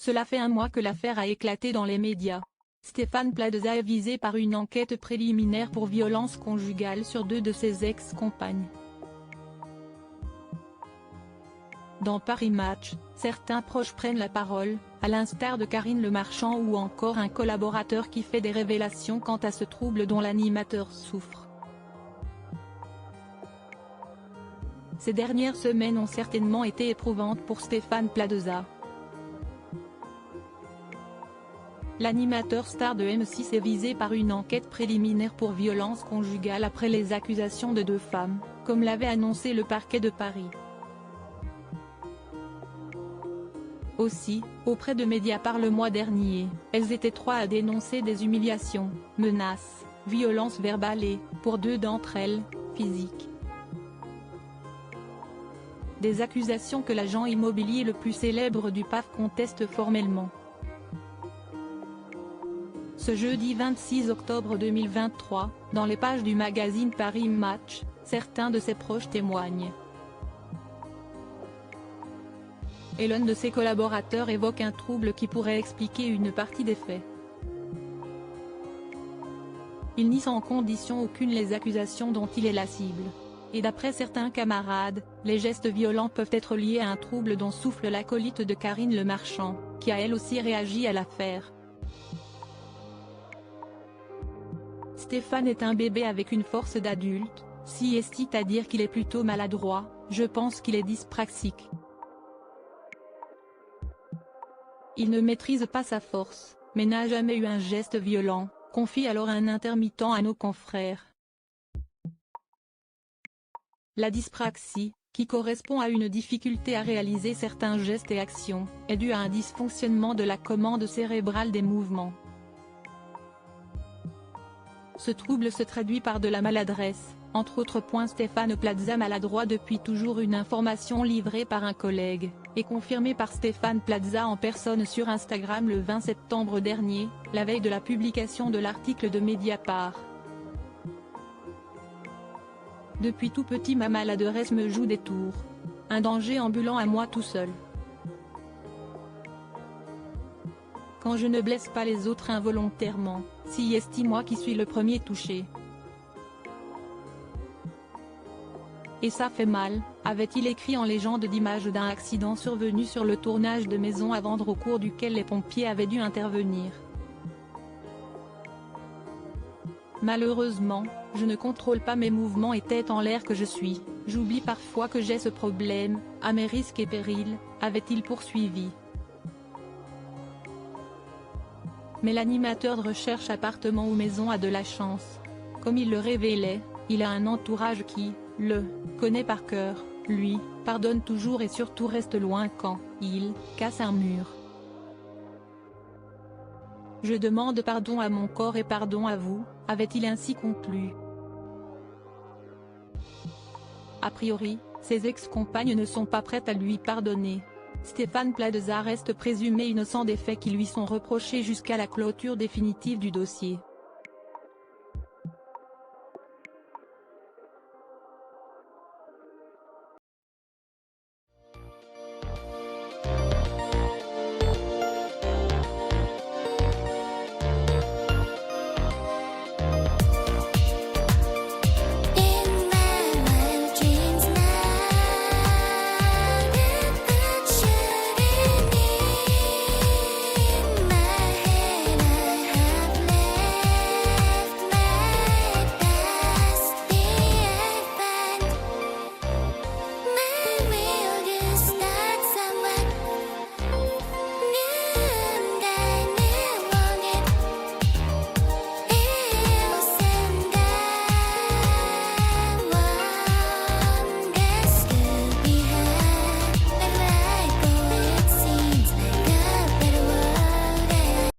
Cela fait un mois que l'affaire a éclaté dans les médias. Stéphane Plaza est visé par une enquête préliminaire pour violence conjugale sur 2 de ses ex-compagnes. Dans Paris Match, certains proches prennent la parole, à l'instar de Karine Le Marchand ou encore un collaborateur qui fait des révélations quant à ce trouble dont l'animateur souffre. Ces dernières semaines ont certainement été éprouvantes pour Stéphane Plaza. L'animateur star de M6 est visé par une enquête préliminaire pour violence conjugale après les accusations de 2 femmes, comme l'avait annoncé le parquet de Paris. Aussi, auprès de Mediapart le mois dernier, elles étaient 3 à dénoncer des humiliations, menaces, violences verbales et, pour 2 d'entre elles, physiques. Des accusations que l'agent immobilier le plus célèbre du PAF conteste formellement. Ce jeudi 26 octobre 2023, dans les pages du magazine Paris Match, certains de ses proches témoignent. Et l'un de ses collaborateurs évoque un trouble qui pourrait expliquer une partie des faits. Il nie sans condition aucune les accusations dont il est la cible. Et d'après certains camarades, les gestes violents peuvent être liés à un trouble dont souffre l'acolyte de Karine Le Marchand, qui a elle aussi réagi à l'affaire. Stéphane est un bébé avec une force d'adulte, si est-il à dire qu'il est plutôt maladroit, je pense qu'il est dyspraxique. Il ne maîtrise pas sa force, mais n'a jamais eu un geste violent, confie alors un intermittent à nos confrères. La dyspraxie, qui correspond à une difficulté à réaliser certains gestes et actions, est due à un dysfonctionnement de la commande cérébrale des mouvements. Ce trouble se traduit par de la maladresse, entre autres points. Stéphane Plaza maladroit depuis toujours, une information livrée par un collègue, et confirmée par Stéphane Plaza en personne sur Instagram le 20 septembre dernier, la veille de la publication de l'article de Mediapart. Depuis tout petit ma maladresse me joue des tours. Un danger ambulant à moi tout seul. Quand je ne blesse pas les autres involontairement, si est-il moi qui suis le premier touché. Et ça fait mal, avait-il écrit en légende d'image d'un accident survenu sur le tournage de Maison à vendre au cours duquel les pompiers avaient dû intervenir. Malheureusement, je ne contrôle pas mes mouvements et tête en l'air que je suis, j'oublie parfois que j'ai ce problème, à mes risques et périls, avait-il poursuivi. Mais l'animateur de recherche appartement ou maison a de la chance. Comme il le révélait, il a un entourage qui, le connaît par cœur, lui, pardonne toujours et surtout reste loin quand il casse un mur. Je demande pardon à mon corps et pardon à vous, avait-il ainsi conclu. A priori, ses ex-compagnes ne sont pas prêtes à lui pardonner. Stéphane Plaza reste présumé innocent des faits qui lui sont reprochés jusqu'à la clôture définitive du dossier.